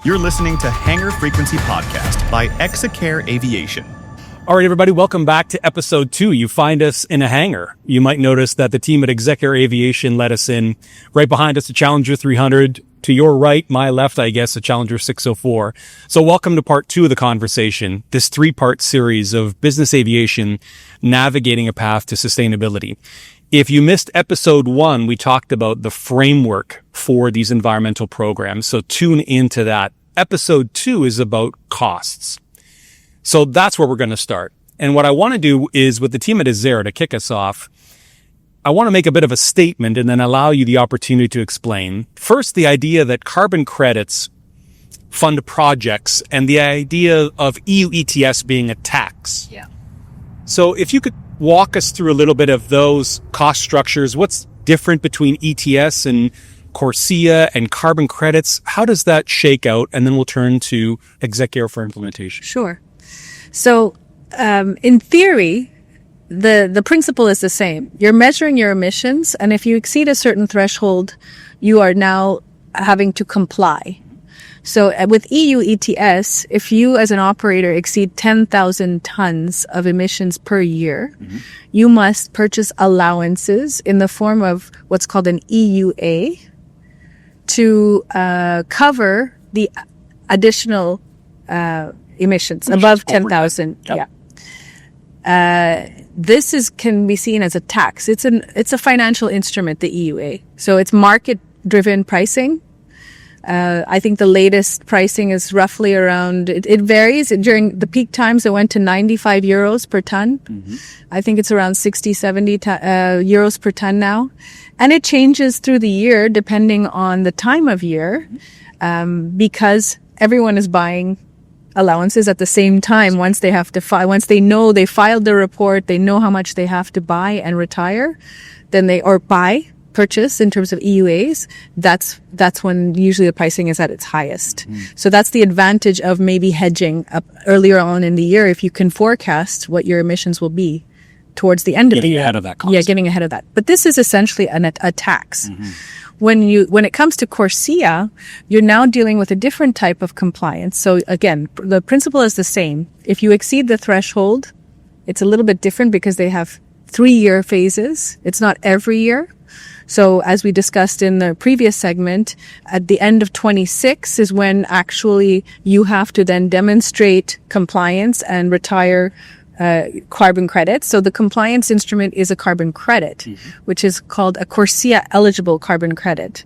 You're listening to Hangar Frequency Podcast by Execaire Aviation. All right, everybody, welcome back to episode 2. You find us in a hangar. You might notice that the team at Execaire Aviation let us in. Right behind us, a Challenger 300. To your right, my left, I guess, a Challenger 604. So welcome to part 2 of the conversation, this 3-part series of business aviation navigating a path to sustainability. If you missed episode 1, we talked about the framework for these environmental programs. So tune into that. Episode 2 is about costs. So that's where we're going to start. And what I want to do is with the team at Azzera to kick us off, I want to make a bit of a statement and then allow you the opportunity to explain. First, the idea that carbon credits fund projects and the idea of EU ETS being a tax. Yeah. So if you could walk us through a little bit of those cost structures, what's different between ETS and CORSIA and carbon credits? How does that shake out? And then we'll turn to Execaire for implementation. Sure. So, in theory, the principle is the same. You're measuring your emissions, and if you exceed a certain threshold, you are now having to comply. So with EU ETS, if you as an operator exceed 10,000 tons of emissions per year, you must purchase allowances in the form of what's called an EUA to cover the additional emissions above 10,000. Yep. Yeah. This can be seen as a tax. It's a financial instrument, the EUA. So it's market-driven pricing. I think the latest pricing is roughly around, it varies. During the peak times, it went to 95 euros per ton. I think it's around 60, 70 euros per ton now. And it changes through the year depending on the time of year, because everyone is buying allowances at the same time. Once they have to once they know they filed the report, they know how much they have to buy and retire, then purchase in terms of EUAs, that's when usually the pricing is at its highest. So that's the advantage of maybe hedging up earlier on in the year if you can forecast what your emissions will be towards the end of the year. Getting ahead of that cost. Yeah, getting ahead of that. But this is essentially a tax. When it comes to CORSIA, you're now dealing with a different type of compliance. So again, the principle is the same. If you exceed the threshold, it's a little bit different because they have 3-year phases. It's not every year. So as we discussed in the previous segment, at the end of 26 is when actually you have to then demonstrate compliance and retire carbon credits. So the compliance instrument is a carbon credit, which is called a CORSIA eligible carbon credit.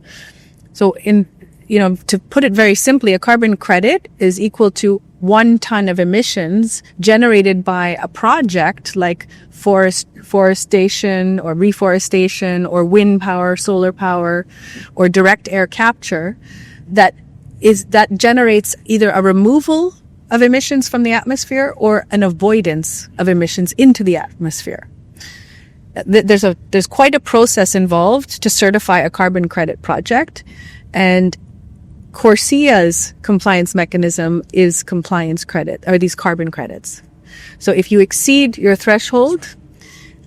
So to put it very simply, a carbon credit is equal to 1 ton of emissions generated by a project like forestation or reforestation or wind power, solar power, or direct air capture that generates either a removal of emissions from the atmosphere or an avoidance of emissions into the atmosphere. There's quite a process involved to certify a carbon credit project, and CORSIA's compliance mechanism is compliance credit, or these carbon credits. So if you exceed your threshold,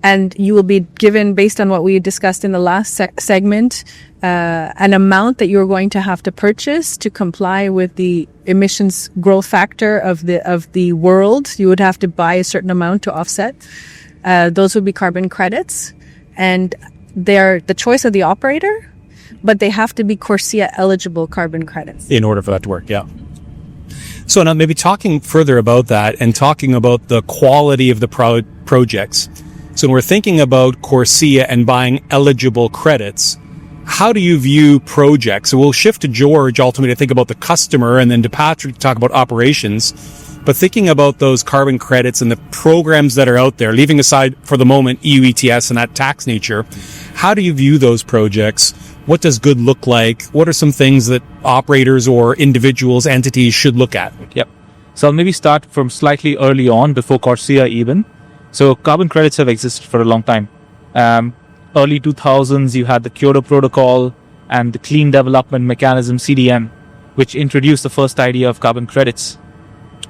and you will be given, based on what we discussed in the last segment, an amount that you're going to have to purchase to comply with the emissions growth factor of the world. You would have to buy a certain amount to offset. Those would be carbon credits, and they're the choice of the operator, but they have to be CORSIA eligible carbon credits. In order for that to work, yeah. So now maybe talking further about that and talking about the quality of the projects. So when we're thinking about CORSIA and buying eligible credits, how do you view projects? So we'll shift to George ultimately to think about the customer, and then to Patrick to talk about operations. But thinking about those carbon credits and the programs that are out there, leaving aside for the moment EU ETS and that tax nature, how do you view those projects? What does good look like? What are some things that operators or individuals, entities should look at? Yep. So I'll maybe start from slightly early on, before CORSIA even. So carbon credits have existed for a long time. Early 2000s, you had the Kyoto Protocol and the Clean Development Mechanism, CDM, which introduced the first idea of carbon credits.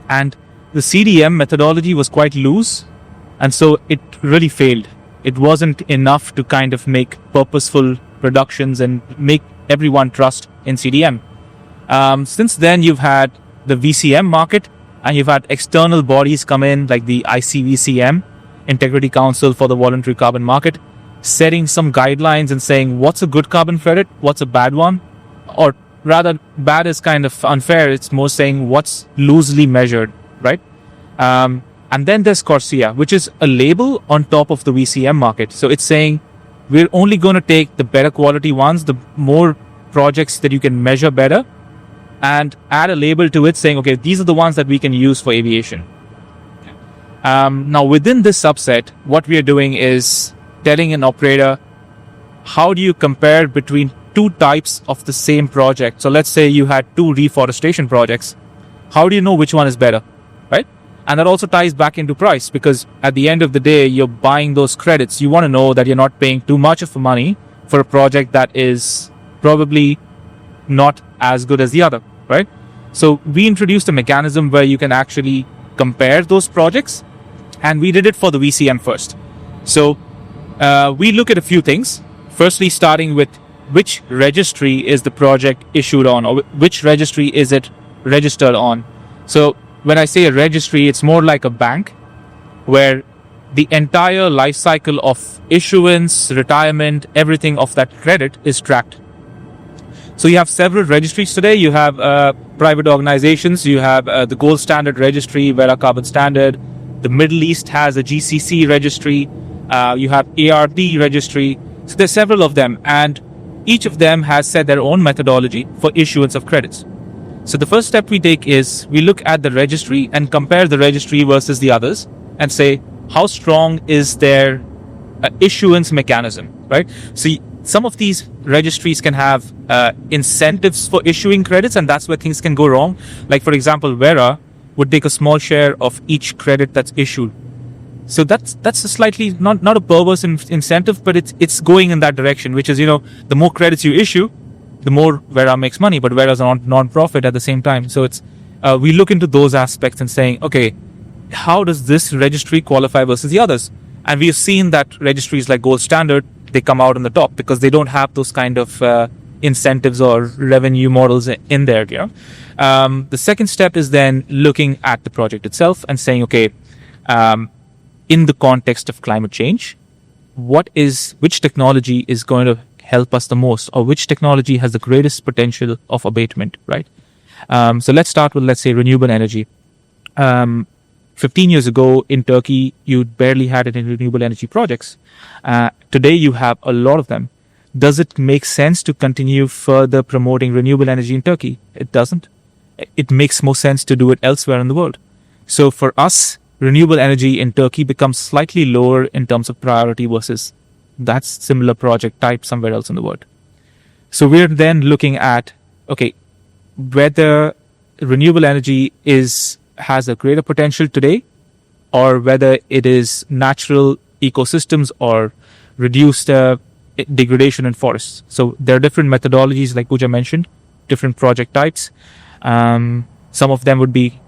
And the CDM methodology was quite loose, and so it really failed. It wasn't enough to kind of make purposeful reductions and make everyone trust in CDM. Since then, you've had the VCM market, and you've had external bodies come in, like the ICVCM, Integrity Council for the Voluntary Carbon Market, setting some guidelines and saying what's a good carbon credit, what's a bad one, or rather, bad is kind of unfair. It's more saying what's loosely measured, right? And then there's CORSIA, which is a label on top of the VCM market. So it's saying we're only going to take the better quality ones, the more projects that you can measure better, and add a label to it saying, okay, these are the ones that we can use for aviation. Now, within this subset, what we are doing is telling an operator, how do you compare between two types of the same project? So let's say you had two reforestation projects. How do you know which one is better, right? And that also ties back into price, because at the end of the day, you're buying those credits. You want to know that you're not paying too much of money for a project that is probably not as good as the other, right? So we introduced a mechanism where you can actually compare those projects, and we did it for the VCM first. So we look at a few things. Firstly, starting with which registry is the project issued on, or which registry is it registered on. So when I say a registry, it's more like a bank where the entire life cycle of issuance, retirement, everything of that credit is tracked. So you have several registries today. You have private organizations. You have the Gold Standard Registry, Vera Carbon Standard. The Middle East has a GCC registry. You have ARD registry. So there's several of them, and each of them has set their own methodology for issuance of credits. So the first step we take is we look at the registry and compare the registry versus the others and say, how strong is their issuance mechanism, right? So some of these registries can have incentives for issuing credits, and that's where things can go wrong. Like, for example, Vera would take a small share of each credit that's issued. So that's a slightly not a perverse incentive, but it's going in that direction, which is, the more credits you issue, the more Vera makes money, but Vera's a non-profit at the same time. So it's we look into those aspects and saying, okay, how does this registry qualify versus the others? And we have seen that registries like Gold Standard, they come out on the top because they don't have those kind of incentives or revenue models in there. The second step is then looking at the project itself and saying, okay, in the context of climate change, which technology is going to help us the most, or which technology has the greatest potential of abatement, right? So let's start with, let's say, renewable energy. 15 years ago in Turkey, you barely had any renewable energy projects. Today, you have a lot of them. Does it make sense to continue further promoting renewable energy in Turkey? It doesn't. It makes more sense to do it elsewhere in the world. So for us, renewable energy in Turkey becomes slightly lower in terms of priority versus that similar project type somewhere else in the world. So we're then looking at, okay, whether renewable energy has a greater potential today, or whether it is natural ecosystems or reduced degradation in forests. So there are different methodologies, like Puja mentioned, different project types. Some of them would be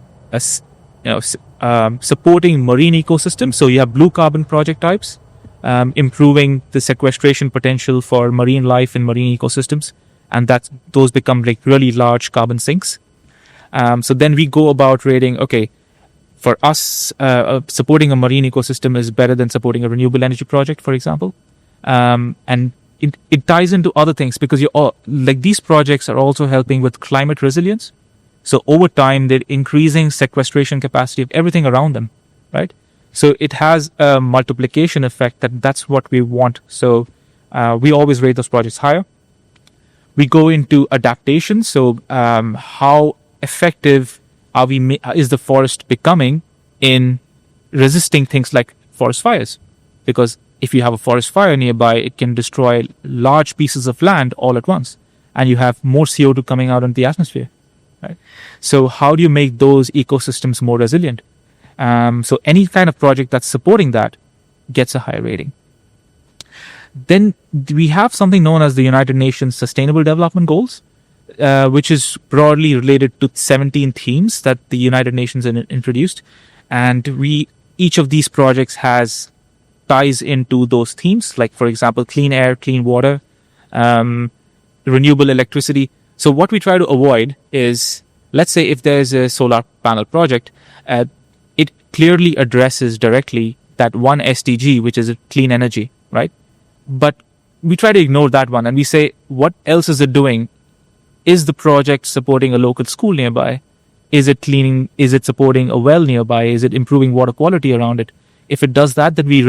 supporting marine ecosystems. So you have blue carbon project types, improving the sequestration potential for marine life in marine ecosystems, and those become like really large carbon sinks. So then we go about rating, okay, for us, supporting a marine ecosystem is better than supporting a renewable energy project, for example. And it ties into other things, because these projects are also helping with climate resilience. So over time, they're increasing sequestration capacity of everything around them, right? So it has a multiplication effect that's what we want. So we always rate those projects higher. We go into adaptation. So how effective is the forest becoming in resisting things like forest fires? Because if you have a forest fire nearby, it can destroy large pieces of land all at once, and you have more CO2 coming out into the atmosphere, right? So how do you make those ecosystems more resilient? So any kind of project that's supporting that gets a higher rating. Then we have something known as the United Nations Sustainable Development Goals, which is broadly related to 17 themes that the United Nations introduced. And each of these projects ties into those themes, like, for example, clean air, clean water, renewable electricity. So what we try to avoid is, let's say if there's a solar panel project, it clearly addresses directly that one SDG, which is clean energy, right? But we try to ignore that one and we say, what else is it doing? Is the project supporting a local school nearby? Is it cleaning? Is it supporting a well nearby? Is it improving water quality around it? If it does that, then we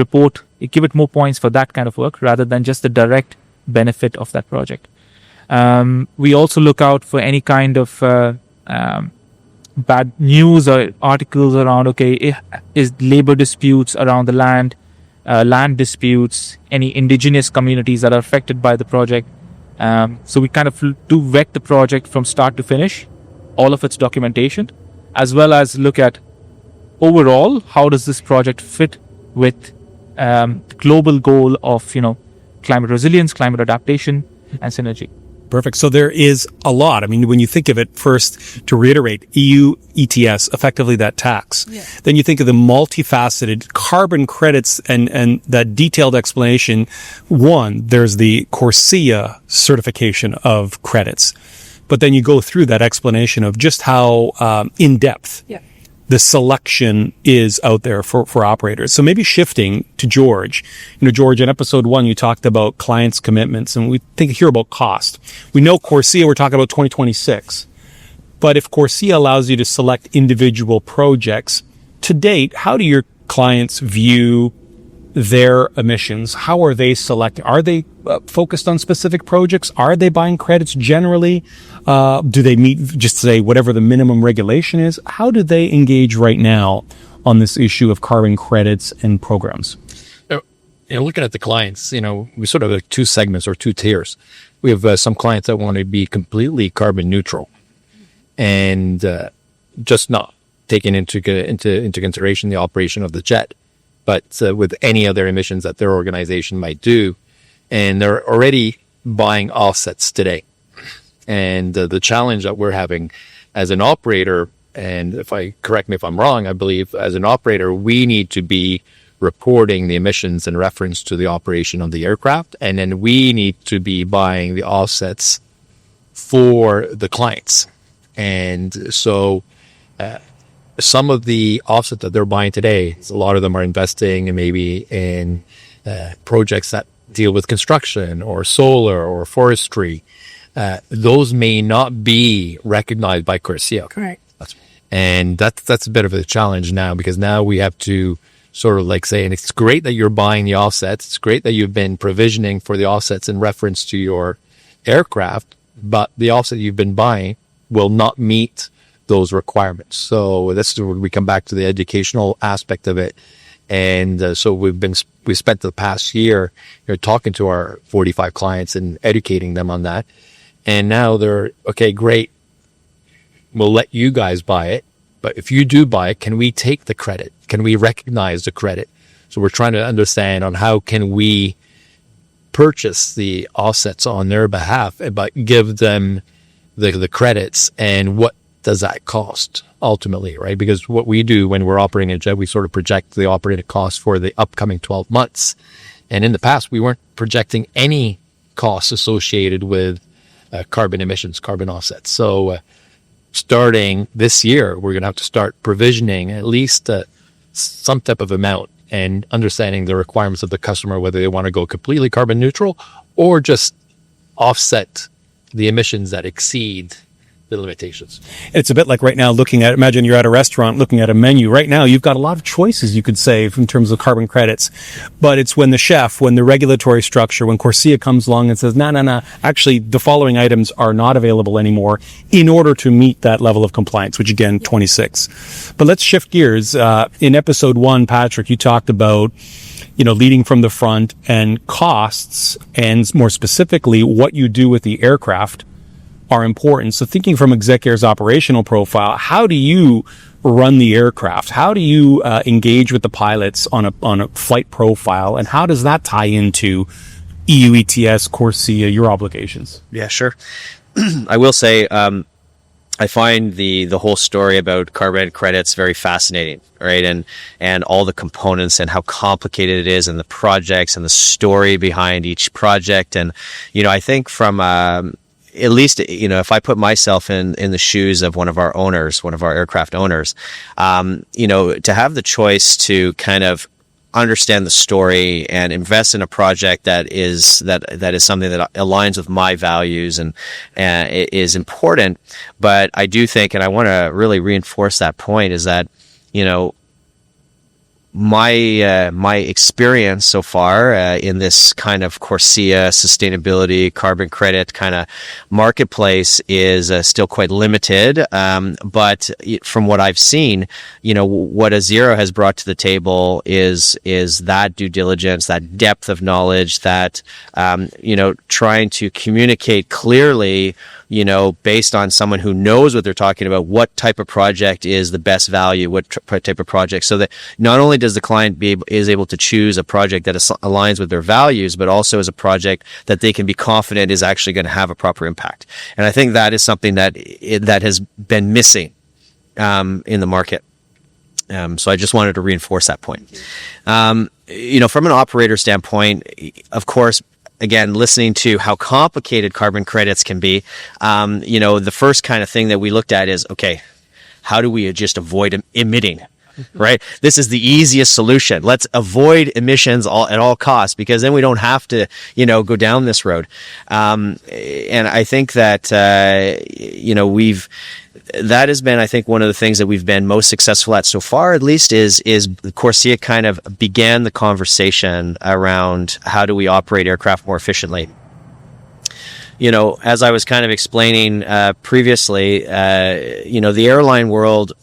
give it more points for that kind of work rather than just the direct benefit of that project. We also look out for any kind of bad news or articles around, is labor disputes around the land disputes, any indigenous communities that are affected by the project. So we kind of do vet the project from start to finish, all of its documentation, as well as look at overall, how does this project fit with the global goal of, climate resilience, climate adaptation, and synergy. Perfect. So there is a lot. I mean, when you think of it, first, to reiterate, EU ETS, effectively that tax. Yeah. Then you think of the multifaceted carbon credits and that detailed explanation. One, there's the CORSIA certification of credits. But then you go through that explanation of just how in depth the selection is out there for operators. So maybe shifting to George. George, in episode 1, you talked about clients' commitments, and we think here about cost. We know CORSIA, we're talking about 2026. But if CORSIA allows you to select individual projects, to date, how do your clients view their emissions? How are they selecting? Are they focused on specific projects? Are they buying credits generally? Do they meet, just say, whatever the minimum regulation is? How do they engage right now on this issue of carbon credits and programs? Looking at the clients, we sort of have 2 segments or 2 tiers. We have some clients that want to be completely carbon neutral and just not taking into consideration the operation of the jet, but with any other emissions that their organization might do. And they're already buying offsets today. And the challenge that we're having as an operator, and correct me if I'm wrong, I believe as an operator, we need to be reporting the emissions in reference to the operation of the aircraft. And then we need to be buying the offsets for the clients. And so some of the offsets that they're buying today, a lot of them are investing in projects that deal with construction or solar or forestry. Those may not be recognized by CORSIA. Correct. And that's a bit of a challenge now, because now we have to sort of say, and it's great that you're buying the offsets. It's great that you've been provisioning for the offsets in reference to your aircraft, but the offset you've been buying will not meet those requirements. So this is where we come back to the educational aspect of it. And so we spent the past year talking to our 45 clients and educating them on that. And now they're, okay, great. We'll let you guys buy it. But if you do buy it, can we take the credit? Can we recognize the credit? So we're trying to understand on how can we purchase the offsets on their behalf, but give them the credits, and what does that cost ultimately, right? Because what we do when we're operating a jet, we sort of project the operating costs for the upcoming 12 months. And in the past, we weren't projecting any costs associated with carbon emissions, carbon offsets. So starting this year, we're going to have to start provisioning at least some type of amount and understanding the requirements of the customer, whether they want to go completely carbon neutral or just offset the emissions that exceed the limitations. It's a bit like right now imagine you're at a restaurant looking at a menu. Right now, you've got a lot of choices you could say in terms of carbon credits. But it's when the regulatory structure, when CORSIA comes along and says, no, actually, the following items are not available anymore in order to meet that level of compliance, which again, 26. But let's shift gears. In episode 1, Patrick, you talked about leading from the front and costs, and more specifically, what you do with the aircraft are important. So thinking from Execaire's operational profile, how do you run the aircraft? How do you engage with the pilots on a flight profile? And how does that tie into EU ETS, CORSIA, your obligations? Yeah, sure. I will say, I find the whole story about carbon credits very fascinating, right? And all the components and how complicated it is, and the projects and the story behind each project. And, I think from, at least, if I put myself in the shoes of one of our aircraft owners, to have the choice to kind of understand the story and invest in a project that is something that aligns with my values and is important. But I do think, and I want to really reinforce that point, is that, my experience so far in this kind of CORSIA sustainability carbon credit kind of marketplace is still quite limited. But from what I've seen, what Azzera has brought to the table is that due diligence, that depth of knowledge, that trying to communicate clearly, based on someone who knows what they're talking about, what type of project is the best value, what type of project, so that not only does the client is able to choose a project that aligns with their values, but also is a project that they can be confident is actually going to have a proper impact. And I think that is something that has been missing in the market. So I just wanted to reinforce that point. From an operator standpoint, of course, again, listening to how complicated carbon credits can be, the first kind of thing that we looked at is, okay, how do we just avoid emitting? Right? This is the easiest solution. Let's avoid emissions at all costs, because then we don't have to, go down this road. And I think that, that has been, I think, one of the things that we've been most successful at so far, at least, is CORSIA kind of began the conversation around how do we operate aircraft more efficiently. As I was kind of explaining previously, the airline world,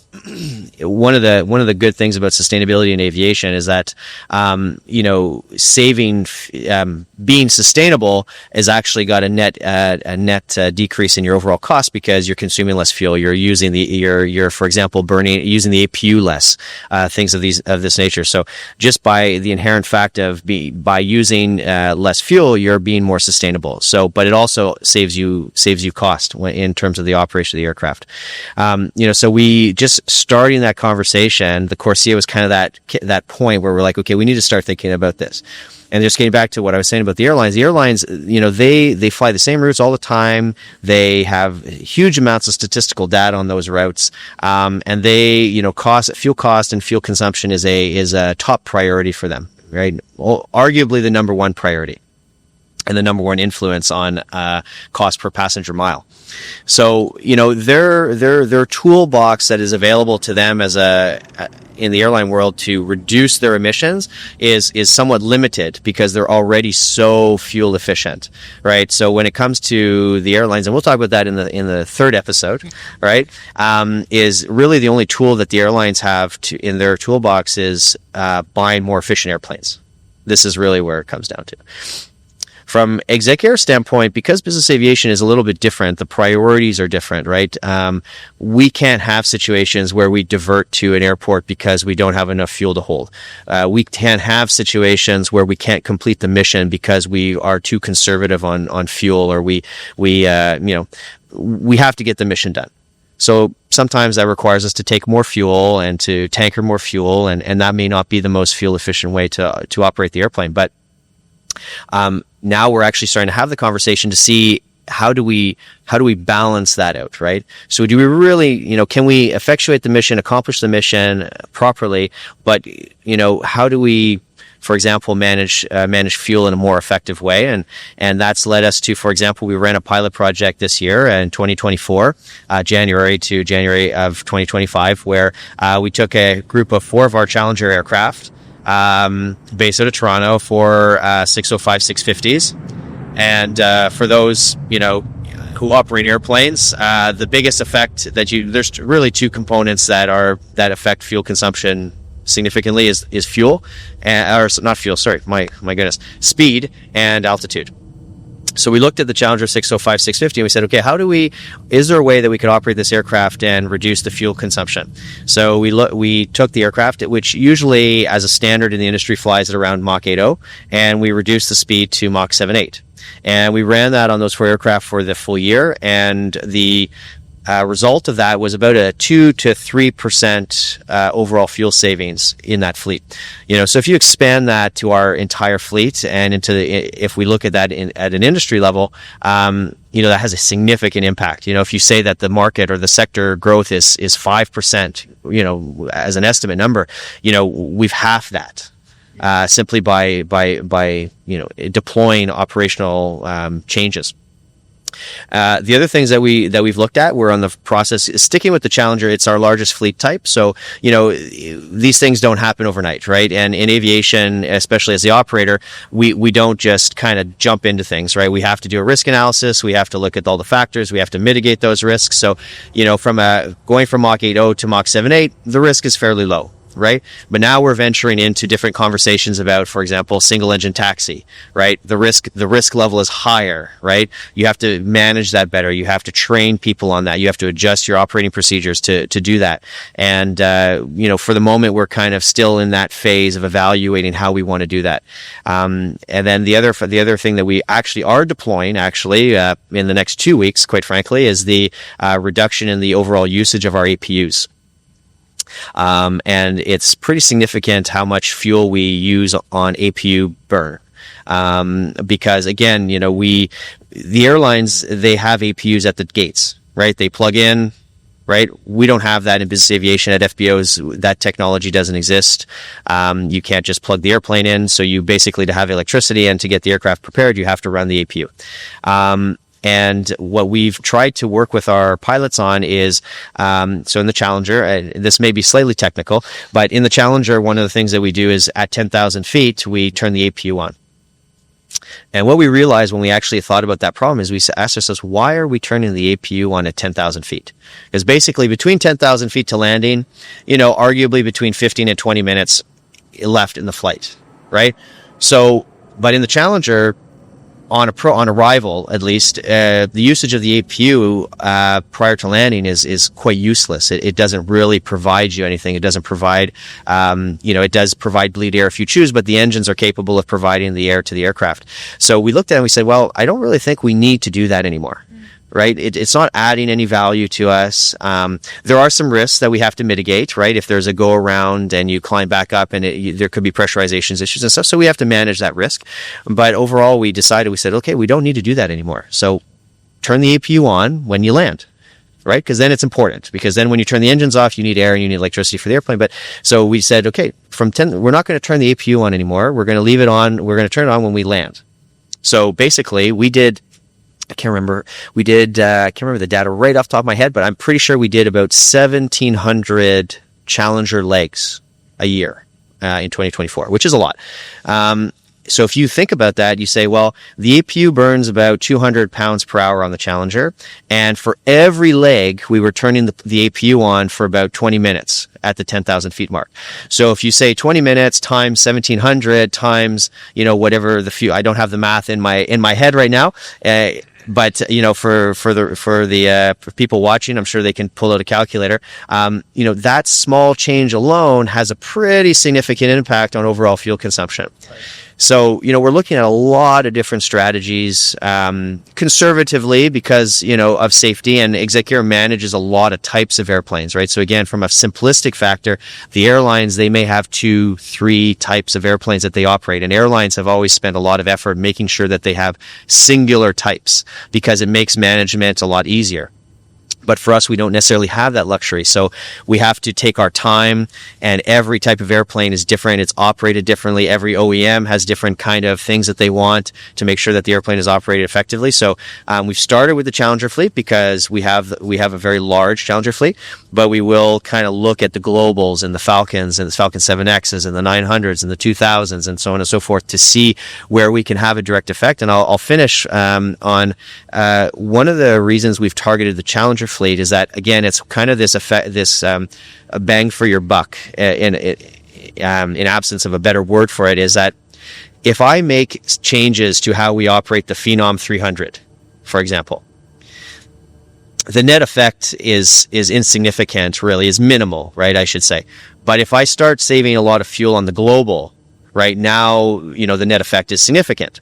one of the good things about sustainability in aviation is that being sustainable has actually got a net decrease in your overall cost, because you're consuming less fuel. You're using you're for example using the APU less, things of this nature. So just by the inherent fact of by using less fuel, you're being more sustainable. So, but it also saves you cost in terms of the operation of the aircraft. So we just starting that conversation, the CORSIA was kind of that point where we're like, okay, we need to start thinking about this. And just getting back to what I was saying about the airlines, they fly the same routes all the time. They have huge amounts of statistical data on those routes. And they, fuel cost and fuel consumption is a top priority for them, right? Arguably the number one priority and the number one influence on cost per passenger mile. So, their toolbox that is available to them in the airline world to reduce their emissions is somewhat limited, because they're already so fuel efficient, right? So when it comes to the airlines, and we'll talk about that in the third episode, right? Is really the only tool that the airlines have in their toolbox is buying more efficient airplanes. This is really where it comes down to. From Execaire standpoint, because business aviation is a little bit different, the priorities are different, right? We can't have situations where we divert to an airport because we don't have enough fuel to hold. We can't have situations where we can't complete the mission because we are too conservative on fuel, or we have to get the mission done. So sometimes that requires us to take more fuel and to tanker more fuel, and that may not be the most fuel efficient way to operate the airplane. But now we're actually starting to have the conversation to see how do we balance that out, right? So do we really, can we effectuate the mission, accomplish the mission properly, but how do we, for example, manage fuel in a more effective way? And that's led us to, for example, we ran a pilot project this year in 2024, January to January of 2025, where we took a group of 4 of our Challenger aircraft, based out of Toronto, for 605 650s. And for those, who operate airplanes, the biggest effect there's really 2 components that affect fuel consumption significantly is fuel, speed and altitude. So we looked at the Challenger 605 650 and we said, okay, is there a way that we could operate this aircraft and reduce the fuel consumption? So we took the aircraft, which usually as a standard in the industry flies at around Mach 8.0, and we reduced the speed to Mach 7.8. And we ran that on those 4 aircraft for the full year, and the result of that was about a 2 to 3% overall fuel savings in that fleet. So if you expand that to our entire fleet and if we look at that at an industry level, that has a significant impact. If you say that the market or the sector growth is 5%, as an estimate number, we've halved that. Simply by deploying operational changes. The other things that we've looked at, we're on the process sticking with the Challenger. It's our largest fleet type, so these things don't happen overnight, right? And in aviation, especially as the operator, we don't just kind of jump into things, right? We have to do a risk analysis. We have to look at all the factors. We have to mitigate those risks. So from going from Mach 8.0 to Mach 7.8, the risk is fairly low. Right? But now we're venturing into different conversations about, for example, single engine taxi, right? The risk level is higher, right? You have to manage that better. You have to train people on that. You have to adjust your operating procedures to do that. And, for the moment, we're kind of still in that phase of evaluating how we want to do that. And then the other thing that we actually are deploying in the next 2 weeks, quite frankly, is the reduction in the overall usage of our APUs. And it's pretty significant how much fuel we use on APU burn. Because again, the airlines, they have APUs at the gates, right? They plug in, right? We don't have that in business aviation. At FBOs, that technology doesn't exist. You can't just plug the airplane in. So you basically, to have electricity and to get the aircraft prepared, you have to run the APU. And what we've tried to work with our pilots on is, so in the Challenger, this may be slightly technical, but in the Challenger, one of the things that we do is at 10,000 feet, we turn the APU on. And what we realized when we actually thought about that problem is we asked ourselves, why are we turning the APU on at 10,000 feet? Because basically between 10,000 feet to landing, arguably between 15 and 20 minutes left in the flight, right? So, but in the Challenger, on arrival, at least, the usage of the APU prior to landing is quite useless. It doesn't really provide you anything. It doesn't provide, it does provide bleed air if you choose, but the engines are capable of providing the air to the aircraft. So we looked at it and we said, well, I don't really think we need to do that anymore. Right? It's not adding any value to us. There are some risks that we have to mitigate, right? If there's a go around and you climb back up and there could be pressurizations issues and stuff. So we have to manage that risk. But overall, we said, okay, we don't need to do that anymore. So turn the APU on when you land, right? Because then it's important, because then when you turn the engines off, you need air and you need electricity for the airplane. But so we said, okay, we're not going to turn the APU on anymore. We're going to leave it on. We're going to turn it on when we land. So basically I can't remember the data right off the top of my head, but I'm pretty sure we did about 1,700 Challenger legs a year in 2024, which is a lot. So if you think about that, you say, well, the APU burns about 200 pounds per hour on the Challenger, and for every leg, we were turning the APU on for about 20 minutes at the 10,000 feet mark. So if you say 20 minutes times 1,700 times, whatever the few, I don't have the math in my head right now. But for people watching, I'm sure they can pull out a calculator. That small change alone has a pretty significant impact on overall fuel consumption. So, we're looking at a lot of different strategies, conservatively because, of safety, and Execaire manages a lot of types of airplanes, right? So again, from a simplistic factor, the airlines, they may have 2-3 types of airplanes that they operate, and airlines have always spent a lot of effort making sure that they have singular types because it makes management a lot easier. But for us, we don't necessarily have that luxury. So we have to take our time, and every type of airplane is different. It's operated differently. Every OEM has different kind of things that they want to make sure that the airplane is operated effectively. So we've started with the Challenger fleet because we have a very large Challenger fleet, but we will kind of look at the Globals and the Falcons and the Falcon 7Xs and the 900s and the 2000s and so on and so forth to see where we can have a direct effect. And I'll finish on one of the reasons we've targeted the Challenger fleet is that, again, it's kind of this effect, a bang for your buck, in absence of a better word for it, is that if I make changes to how we operate the Phenom 300, for example, the net effect is insignificant, really, is minimal, right, I should say. But if I start saving a lot of fuel on the Global, right now, the net effect is significant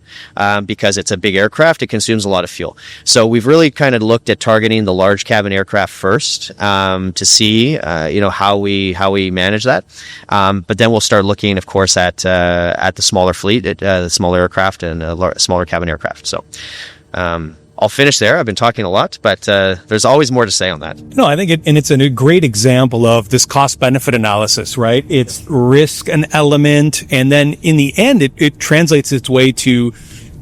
because it's a big aircraft. It consumes a lot of fuel. So we've really kind of looked at targeting the large cabin aircraft first to see, how we manage that. But then we'll start looking, of course, at the smaller fleet, the smaller aircraft and smaller cabin aircraft. So I'll finish there. I've been talking a lot, but there's always more to say on that. No, I think it's a great example of this cost benefit analysis, right? It's risk an element, and then in the end, it translates its way to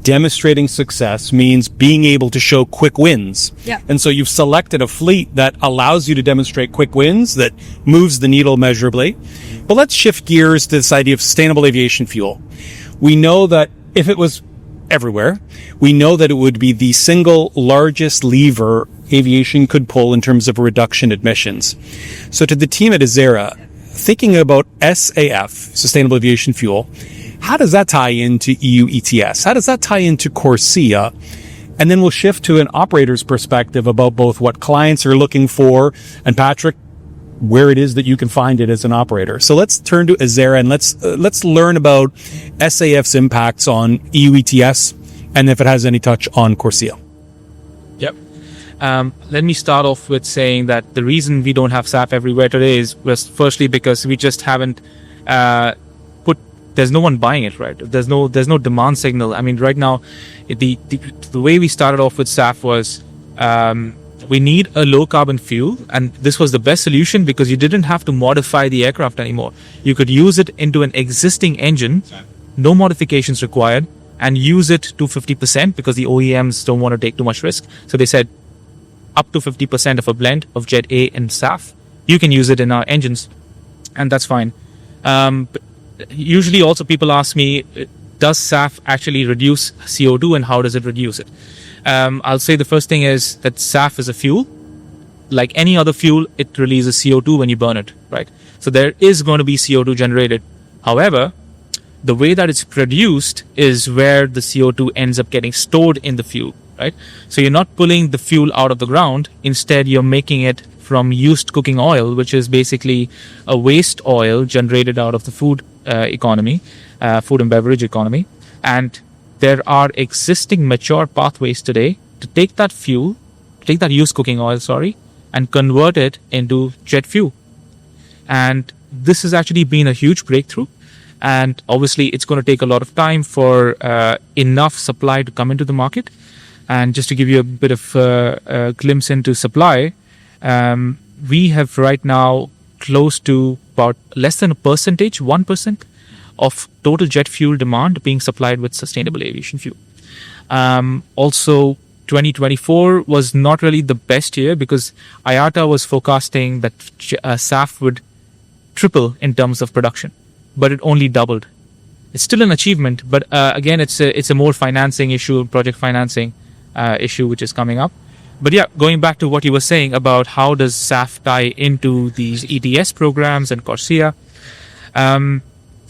demonstrating success means being able to show quick wins. Yeah. And so you've selected a fleet that allows you to demonstrate quick wins, that moves the needle measurably. But let's shift gears to this idea of sustainable aviation fuel. We know that if it was everywhere, we know that it would be the single largest lever aviation could pull in terms of reduction emissions. So to the team at Azzera, thinking about SAF, sustainable aviation fuel, how does that tie into EU ETS? How does that tie into CORSIA? And then we'll shift to an operator's perspective about both what clients are looking for, and Patrick, where it is that you can find it as an operator. So let's turn to Azzera and let's learn about SAF's impacts on EU ETS and if it has any touch on CORSIA. Yep. Let me start off with saying that the reason we don't have SAF everywhere today was firstly because we just haven't there's no one buying it, right? There's no demand signal. I mean, right now, the way we started off with SAF was we need a low carbon fuel, and this was the best solution because you didn't have to modify the aircraft anymore. You could use it into an existing engine, no modifications required, and use it to 50% because the OEMs don't want to take too much risk. So they said up to 50% of a blend of Jet A and SAF, you can use it in our engines, and that's fine. But usually also people ask me, does SAF actually reduce CO2 and how does it reduce it? I'll say the first thing is that SAF is a fuel. Like any other fuel, it releases CO2 when you burn it, right? So there is going to be CO2 generated. However, the way that it's produced is where the CO2 ends up getting stored in the fuel, right? So you're not pulling the fuel out of the ground. Instead, you're making it from used cooking oil, which is basically a waste oil generated out of the food economy, food and beverage economy. And there are existing mature pathways today to take that fuel, take that used cooking oil, and convert it into jet fuel. And this has actually been a huge breakthrough. And obviously, it's going to take a lot of time for enough supply to come into the market. And just to give you a bit of a glimpse into supply, we have right now close to about less than 1% of total jet fuel demand being supplied with sustainable aviation fuel. Also, 2024 was not really the best year because IATA was forecasting that SAF would triple in terms of production, but it only doubled. It's still an achievement, but again, it's a more financing issue, project financing issue, which is coming up. But yeah, going back to what you were saying about how does SAF tie into these ETS programs and CORSIA.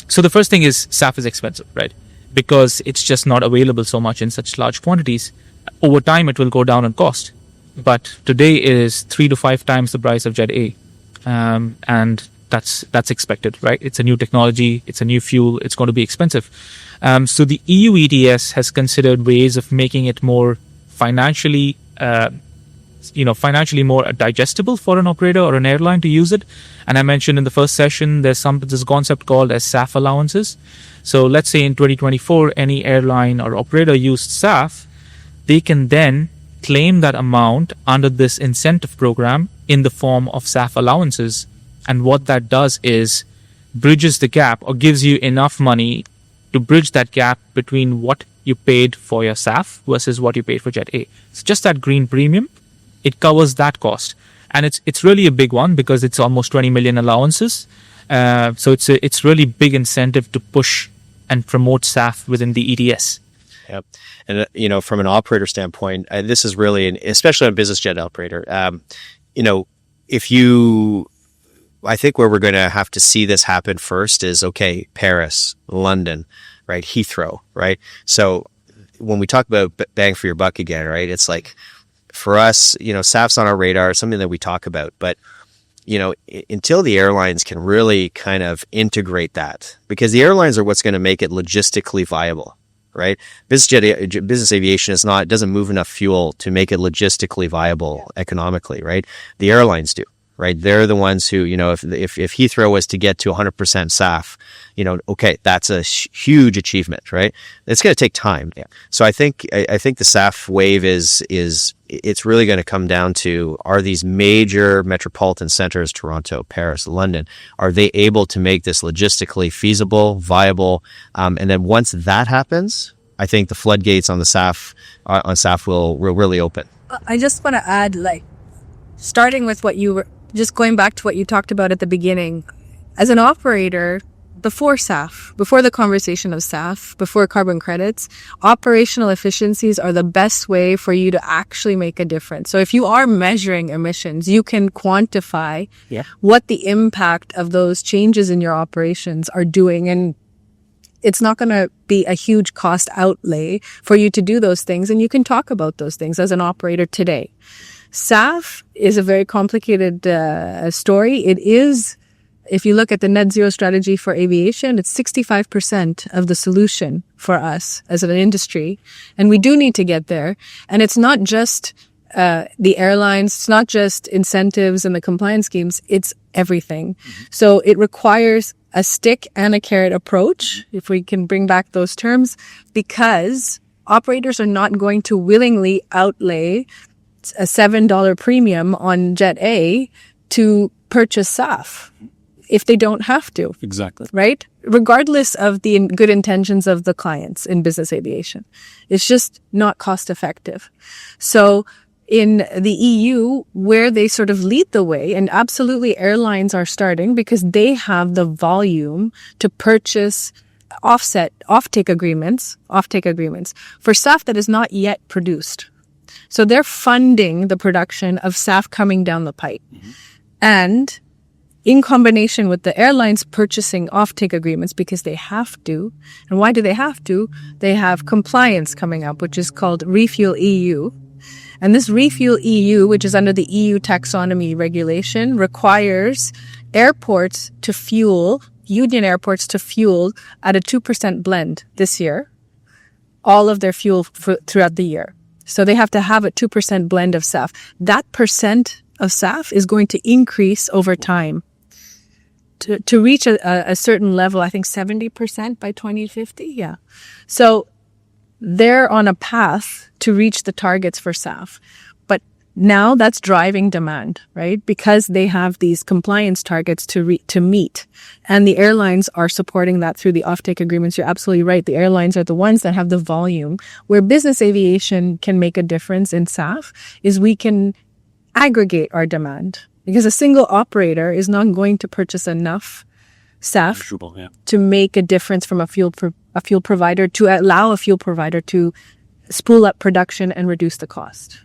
So the first thing is SAF is expensive, right? Because it's just not available so much in such large quantities. Over time, it will go down in cost. But today it is 3 to 5 times the price of Jet A. And that's expected, right? It's a new technology. It's a new fuel. It's going to be expensive. So the EU ETS has considered ways of making it more financially more digestible for an operator or an airline to use it. And I mentioned in the first session, there's this concept called as SAF allowances. So let's say in 2024, any airline or operator used SAF, they can then claim that amount under this incentive program in the form of SAF allowances. And what that does is bridges the gap or gives you enough money to bridge that gap between what you paid for your SAF versus what you paid for Jet A. It's just that green premium. It covers that cost. And it's really a big one because it's almost 20 million allowances. So it's really big incentive to push and promote SAF within the ETS. Yep. And, from an operator standpoint, this is really, especially on a business jet operator, I think where we're going to have to see this happen first is, okay, Paris, London, right? Heathrow, right? So when we talk about bang for your buck again, right? It's like, for us, SAF's on our radar, something that we talk about, but until the airlines can really kind of integrate that, because the airlines are what's going to make it logistically viable, right? Business aviation doesn't move enough fuel to make it logistically viable economically, right? The airlines do, right? They're the ones who, if Heathrow was to get to 100% SAF, okay, that's a huge achievement, right? It's going to take time. Yeah. So I think the SAF wave it's really going to come down to, are these major metropolitan centers, Toronto, Paris, London, are they able to make this logistically feasible, viable? And then once that happens, I think the floodgates on the SAF will really open. I just want to add, starting with just going back to what you talked about at the beginning, as an operator, before SAF, before the conversation of SAF, before carbon credits, operational efficiencies are the best way for you to actually make a difference. So if you are measuring emissions, you can quantify what the impact of those changes in your operations are doing. And it's not going to be a huge cost outlay for you to do those things. And you can talk about those things as an operator today. SAF is a very complicated story. It is, if you look at the net zero strategy for aviation, it's 65% of the solution for us as an industry. And we do need to get there. And it's not just the airlines, it's not just incentives and the compliance schemes, it's everything. Mm-hmm. So it requires a stick and a carrot approach, if we can bring back those terms, because operators are not going to willingly outlay a $7 premium on Jet A to purchase SAF if they don't have to. Exactly. Right? Regardless of the good intentions of the clients in business aviation. It's just not cost effective. So in the EU, where they sort of lead the way, and absolutely airlines are starting because they have the volume to purchase offtake agreements for SAF that is not yet produced. So they're funding the production of SAF coming down the pipe. Mm-hmm. And in combination with the airlines purchasing offtake agreements because they have to. And why do they have to? They have compliance coming up, which is called Refuel EU. And this Refuel EU, which is under the EU taxonomy regulation, requires airports to fuel, union airports to fuel at a 2% blend this year, all of their fuel throughout the year. So they have to have a 2% blend of SAF. That percent of SAF is going to increase over time to reach a certain level, I think 70% by 2050. Yeah. So they're on a path to reach the targets for SAF. But now that's driving demand, right? Because they have these compliance targets to meet. And the airlines are supporting that through the offtake agreements. You're absolutely right. The airlines are the ones that have the volume. Where business aviation can make a difference in SAF is we can aggregate our demand. Because a single operator is not going to purchase enough SAF to make a difference from a fuel provider, to allow a fuel provider to spool up production and reduce the cost.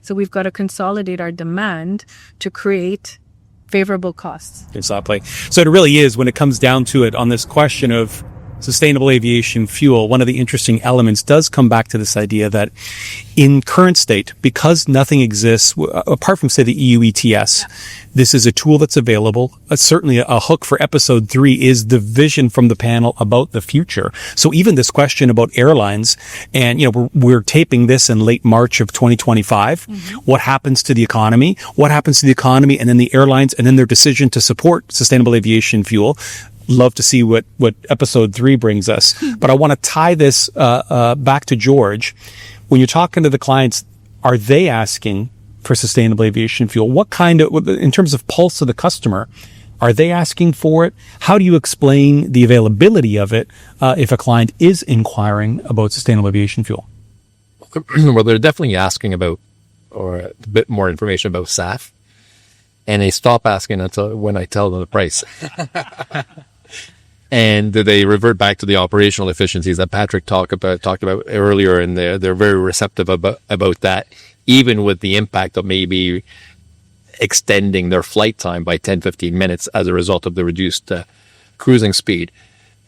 So we've got to consolidate our demand to create favorable costs. Exactly. So it really is, when it comes down to it, on this question of sustainable aviation fuel, one of the interesting elements does come back to this idea that in current state, because nothing exists apart from, say, the EU ETS, this is a tool that's available. Certainly a hook for episode 3 is the vision from the panel about the future. So even this question about airlines, and we're taping this in late March of 2025. Mm-hmm. What happens to the economy? What happens to the economy and then the airlines and then their decision to support sustainable aviation fuel? Love to see what episode 3 brings us. But I want to tie this back to George. When you're talking to the clients, are they asking for sustainable aviation fuel? What kind of, in terms of pulse of the customer, are they asking for it? How do you explain the availability of it if a client is inquiring about sustainable aviation fuel? Well, they're definitely asking about, or a bit more information about SAF. And they stop asking until when I tell them the price. And they revert back to the operational efficiencies that Patrick talked about earlier, and they're very receptive about that, even with the impact of maybe extending their flight time by 10-15 minutes as a result of the reduced cruising speed.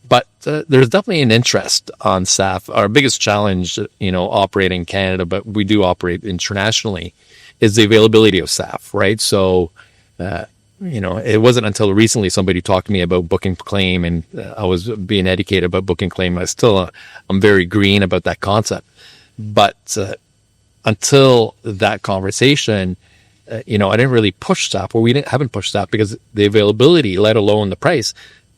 But there's definitely an interest on SAF. Our biggest challenge, operating in Canada, but we do operate internationally, is the availability of SAF, right? So it wasn't until recently somebody talked to me about book and claim, and I was being educated about book and claim. I'm very green about that concept. But until that conversation, I didn't really push SAP, or haven't pushed SAP, because the availability, let alone the price,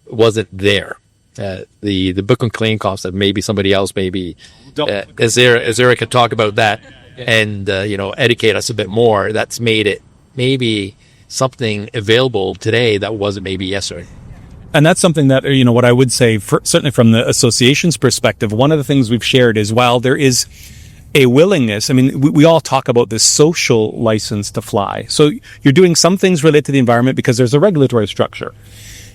wasn't there. The book and claim concept, maybe somebody else, maybe Azzera could talk about that and educate us a bit more. That's made it maybe something available today that wasn't maybe yesterday. And that's something that, what I would say, certainly from the association's perspective, one of the things we've shared is, while there is a willingness, we all talk about this social license to fly. So you're doing some things related to the environment because there's a regulatory structure.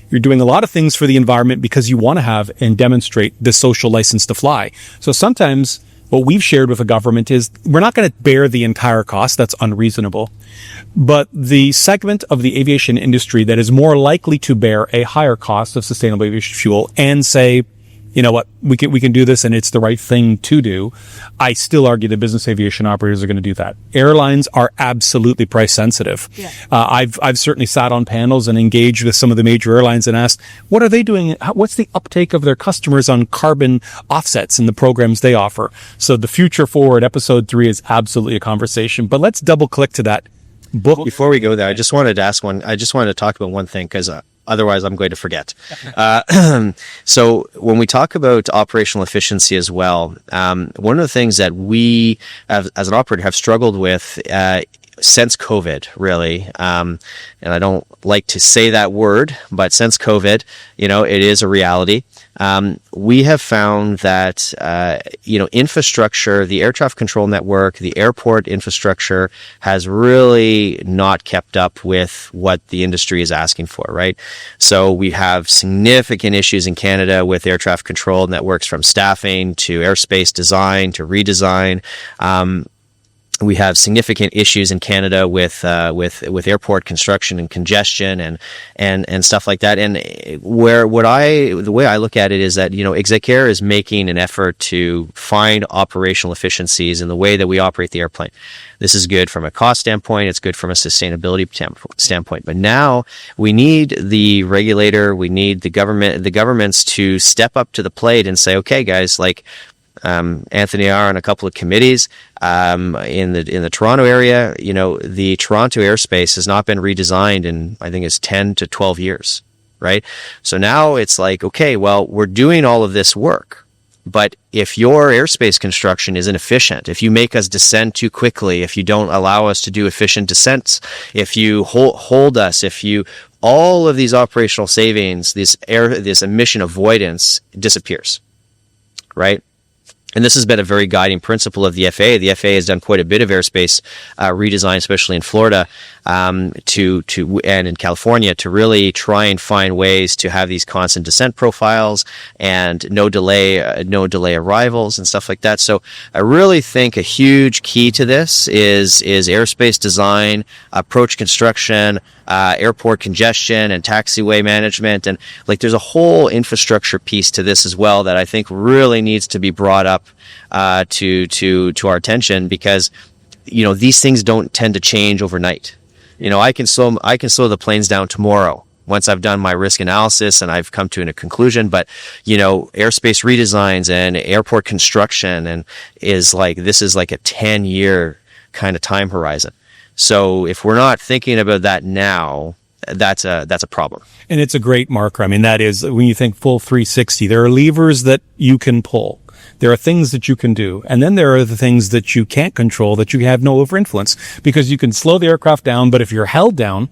You're doing a lot of things for the environment because you want to have and demonstrate the social license to fly. So sometimes what we've shared with the government is we're not going to bear the entire cost. That's unreasonable. But the segment of the aviation industry that is more likely to bear a higher cost of sustainable aviation fuel and say, you know what, we can do this and it's the right thing to do, I still argue that business aviation operators are going to do that. Airlines are absolutely price sensitive. Yeah. I've certainly sat on panels and engaged with some of the major airlines and asked, what are they doing? What's the uptake of their customers on carbon offsets and the programs they offer? So the Future Forward episode 3 is absolutely a conversation, but let's double click to that book. Before we go there, I just wanted to talk about one thing, because otherwise I'm going to forget. So when we talk about operational efficiency as well, one of the things that we, as an operator, have struggled with since COVID, really, and I don't like to say that word, but since COVID, it is a reality. We have found that, infrastructure, the air traffic control network, the airport infrastructure has really not kept up with what the industry is asking for, right? So we have significant issues in Canada with air traffic control networks, from staffing to airspace design to redesign. We have significant issues in Canada with airport construction and congestion and stuff like that. And the way I look at it is that, Execaire is making an effort to find operational efficiencies in the way that we operate the airplane. This is good from a cost standpoint. It's good from a sustainability standpoint. But now we need the regulator, we need the governments to step up to the plate and say, okay, guys, Anthony are on a couple of committees in the Toronto area. The Toronto airspace has not been redesigned in, I think it's 10 to 12 years, right? So now it's like, okay, well, we're doing all of this work, but if your airspace construction isn't efficient, if you make us descend too quickly, if you don't allow us to do efficient descents, if you hold us, all of these operational savings, this emission avoidance disappears, right? And this has been a very guiding principle of the FAA. The FAA has done quite a bit of airspace redesign, especially in Florida, and in California, to really try and find ways to have these constant descent profiles and no delay arrivals and stuff like that. So I really think a huge key to this is airspace design, approach construction, airport congestion and taxiway management, and there's a whole infrastructure piece to this as well that I think really needs to be brought up to our attention, because these things don't tend to change overnight. I can slow the planes down tomorrow once I've done my risk analysis and I've come to a conclusion. But airspace redesigns and airport construction this is like a 10-year kind of time horizon. So if we're not thinking about that now, that's a problem. And it's a great marker. That is, when you think full 360, there are levers that you can pull. There are things that you can do. And then there are the things that you can't control, that you have no over influence, because you can slow the aircraft down. But if you're held down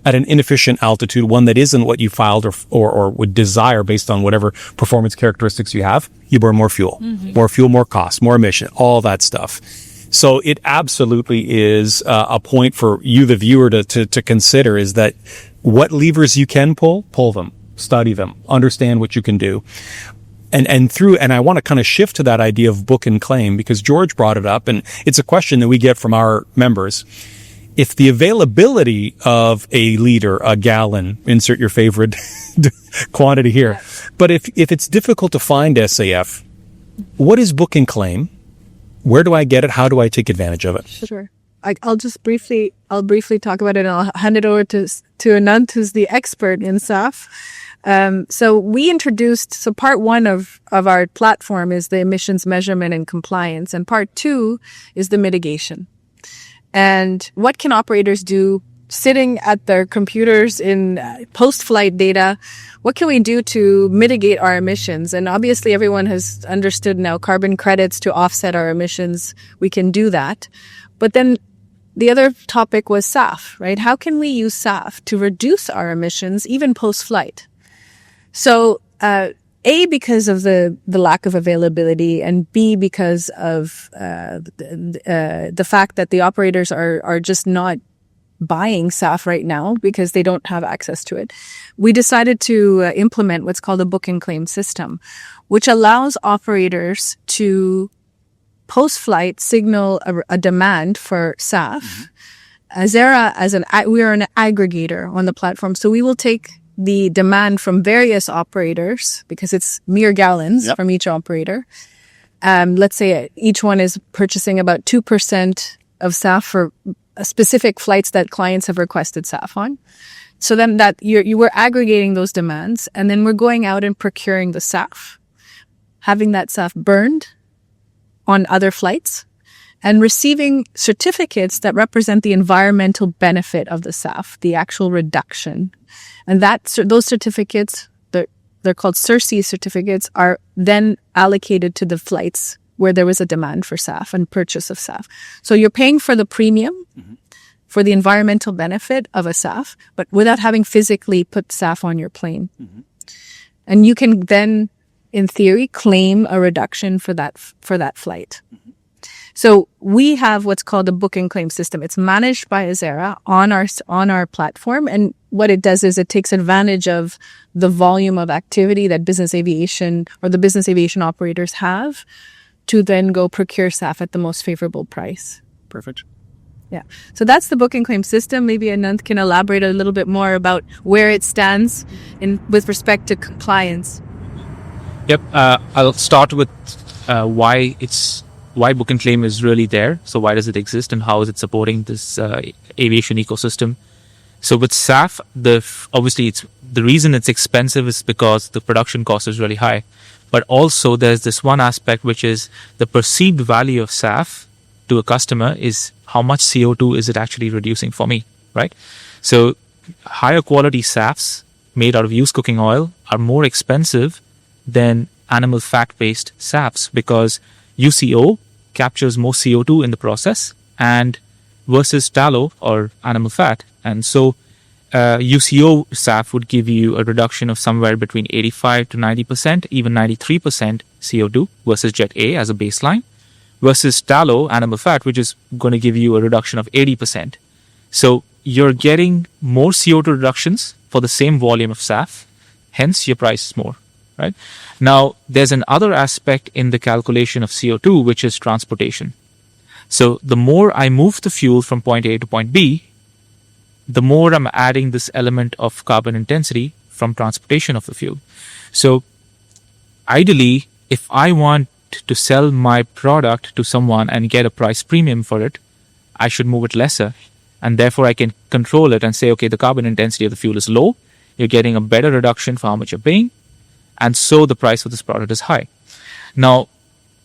at an inefficient altitude, one that isn't what you filed or would desire based on whatever performance characteristics you have, you burn more fuel, more cost, more emission, all that stuff. So it absolutely is a point for you, the viewer, to consider, is that what levers you can pull them, study them, understand what you can do. And I want to kind of shift to that idea of book and claim, because George brought it up, and it's a question that we get from our members. If the availability of a liter, a gallon, insert your favorite quantity here, but if it's difficult to find SAF, what is book and claim? Where do I get it? How do I take advantage of it? Sure. I'll briefly talk about it, and I'll hand it over to Anant, who's the expert in SAF. So part one of our platform is the emissions measurement and compliance, and part two is the mitigation. And what can operators do sitting at their computers in post-flight data? What can we do to mitigate our emissions? And obviously everyone has understood now carbon credits to offset our emissions. We can do that. But then the other topic was SAF, right? How can we use SAF to reduce our emissions even post-flight? So, A, because of the lack of availability, and B, because of the fact that the operators are just not buying SAF right now because they don't have access to it, we decided to implement what's called a book and claim system, which allows operators to post-flight signal a demand for SAF. Azzera, we are an aggregator on the platform, so we will take the demand from various operators, because it's mere gallons from each operator. Let's say each one is purchasing about 2% of SAF for specific flights that clients have requested SAF on. So then that you were aggregating those demands, and then we're going out and procuring the SAF, having that SAF burned on other flights, and receiving certificates that represent the environmental benefit of the SAF, the actual reduction. And those certificates, they're called CORSIA certificates, are then allocated to the flights where there was a demand for SAF and purchase of SAF. So you're paying for the premium for the environmental benefit of a SAF, but without having physically put SAF on your plane. And you can then, in theory, claim a reduction for that flight. So we have what's called a book and claim system. It's managed by Azzera on our platform. And what it does is it takes advantage of the volume of activity that business aviation or the business aviation operators have to then go procure SAF at the most favorable price. Perfect. Yeah. So that's the book and claim system. Maybe Anant can elaborate a little bit more about where it stands with respect to compliance. Yep. I'll start with why book and claim is really there. So why does it exist, and how is it supporting this aviation ecosystem? So with SAF, obviously the reason it's expensive is because the production cost is really high. But also there's this one aspect, which is the perceived value of SAF to a customer is how much CO2 is it actually reducing for me, right? So higher quality SAFs made out of used cooking oil are more expensive than animal fat-based SAFs, because UCO captures more CO2 in the process and versus tallow or animal fat. And so UCO SAF would give you a reduction of somewhere between 85 to 90%, even 93% CO2 versus Jet A as a baseline, versus tallow, animal fat, which is going to give you a reduction of 80%. So you're getting more CO2 reductions for the same volume of SAF, hence your price is more. Right? Now, there's another aspect in the calculation of CO2, which is transportation. So the more I move the fuel from point A to point B, the more I'm adding this element of carbon intensity from transportation of the fuel. So ideally, if I want to sell my product to someone and get a price premium for it, I should move it lesser. And therefore, I can control it and say, okay, the carbon intensity of the fuel is low. You're getting a better reduction for how much you're paying. And so the price of this product is high. Now,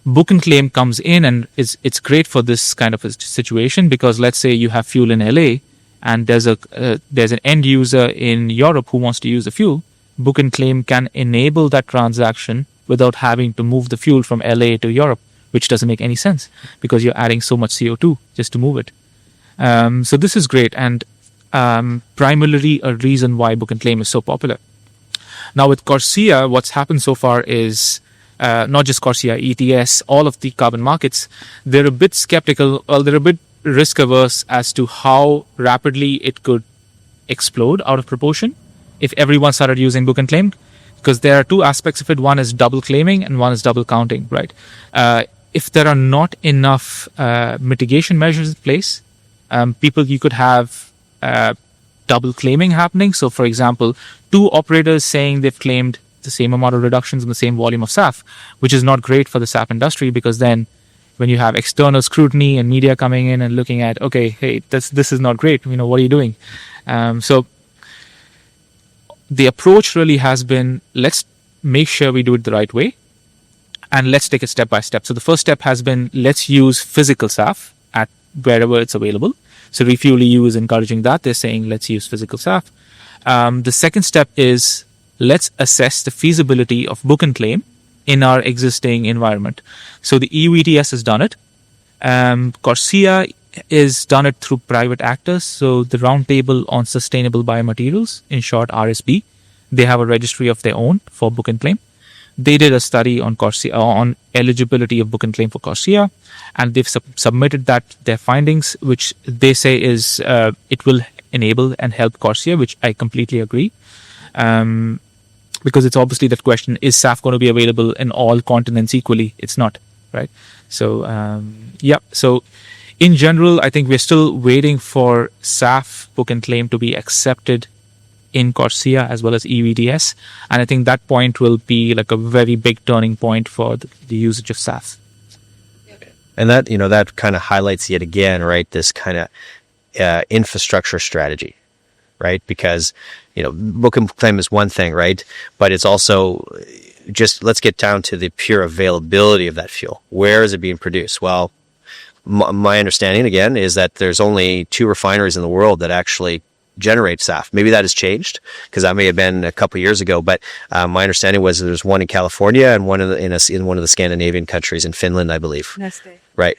book and claim comes in, and it's great for this kind of a situation, because let's say you have fuel in LA and there's an end user in Europe who wants to use the fuel. Book and claim can enable that transaction without having to move the fuel from LA to Europe, which doesn't make any sense because you're adding so much CO2 just to move it. So this is great, and primarily a reason why book and claim is so popular. Now with CORSIA, what's happened so far is not just CORSIA, ETS, all of the carbon markets, they're a bit skeptical, or they're a bit risk averse as to how rapidly it could explode out of proportion if everyone started using book and claim, because there are two aspects of it. One is double claiming and one is double counting, right? If there are not enough mitigation measures in place, you could have double claiming happening. So for example, two operators saying they've claimed the same amount of reductions in the same volume of SAF, which is not great for the SAF industry, because then when you have external scrutiny and media coming in and looking at, okay, hey, this is not great. What are you doing? So the approach really has been, let's make sure we do it the right way, and let's take it step by step. So the first step has been, let's use physical SAF at wherever it's available. So Refuel EU is encouraging that. They're saying, let's use physical SAF. The second step is, let's assess the feasibility of book and claim in our existing environment. So the EU ETS has done it. CORSIA is done it through private actors. So the Roundtable on Sustainable Biomaterials, in short RSB, they have a registry of their own for book and claim. They did a study on CORSIA, on eligibility of book and claim for CORSIA, and they've submitted their findings, which they say is it will enable and help CORSIA, which I completely agree. Because it's obviously that question, is SAF going to be available in all continents equally? It's not, right? So, So in general, I think we're still waiting for SAF book and claim to be accepted in CORSIA as well as EU ETS. And I think that point will be like a very big turning point for the usage of SAF. And that, that kind of highlights yet again, right, this kind of infrastructure strategy, right? Because, book and claim is one thing, right? But it's also just, let's get down to the pure availability of that fuel. Where is it being produced? Well, my understanding, again, is that there's only 2 refineries in the world that actually generate SAF. Maybe that has changed, because that may have been a couple of years ago, but my understanding was there's one in California and one in one of the Scandinavian countries, in Finland, I believe. Right.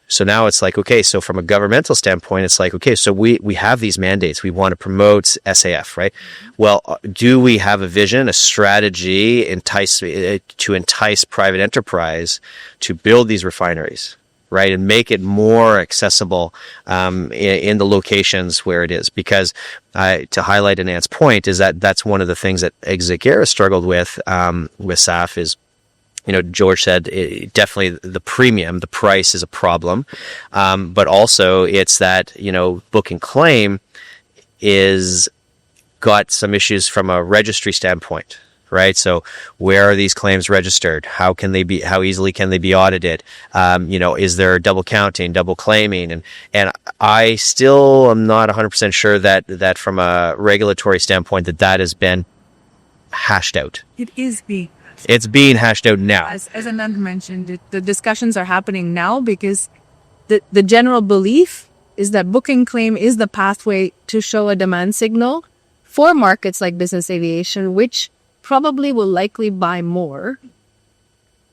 So now it's like, okay, so from a governmental standpoint, it's like, okay, so we have these mandates. We want to promote SAF, right? Well, do we have a vision, a strategy to entice private enterprise to build these refineries, right? And make it more accessible in the locations where it is? Because to highlight Anant's point is that's one of the things that Execaire has struggled with SAF is, George said definitely the premium, the price is a problem. But also it's that, book and claim is got some issues from a registry standpoint, right? So where are these claims registered? How easily can they be audited? Is there double counting, double claiming? And I still am not 100% sure that from a regulatory standpoint that has been hashed out. It is being. It's being hashed out now. As Anant mentioned, the discussions are happening now because the general belief is that book and claim is the pathway to show a demand signal for markets like business aviation, which probably will likely buy more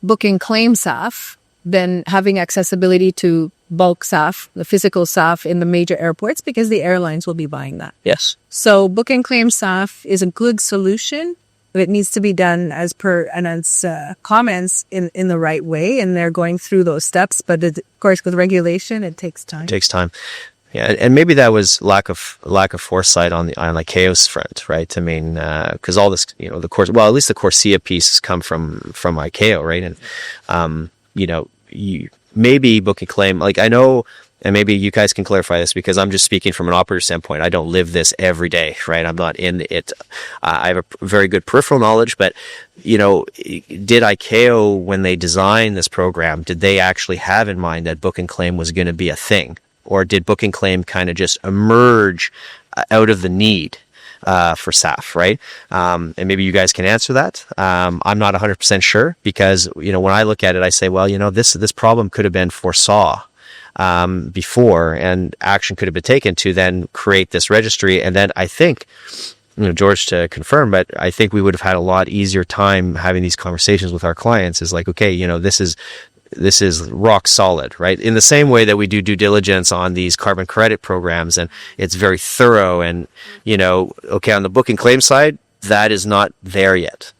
book and claim SAF than having accessibility to bulk SAF, the physical SAF in the major airports, because the airlines will be buying that. Yes. So book and claim SAF is a good solution. It needs to be done, as per Anant's comments, in the right way, and they're going through those steps. But of course, with regulation, it takes time. It takes time. Yeah, and maybe that was lack of foresight on ICAO's front, right? I mean, because all this, at least the CORSIA piece has come from ICAO, right? And maybe book and claim, I know. And maybe you guys can clarify this, because I'm just speaking from an operator standpoint. I don't live this every day, right? I'm not in it. I have a very good peripheral knowledge, but, did ICAO, when they designed this program, did they actually have in mind that book and claim was going to be a thing? Or did book and claim kind of just emerge out of the need for SAF, right? And maybe you guys can answer that. I'm not 100% sure, because, when I look at it, I say, well, this problem could have been foresaw before, and action could have been taken to then create this registry. And then I think, George to confirm, but I think we would have had a lot easier time having these conversations with our clients. Is like, okay, this is rock solid, right? In the same way that we do due diligence on these carbon credit programs, and it's very thorough. And okay, on the book and claim side, that is not there yet.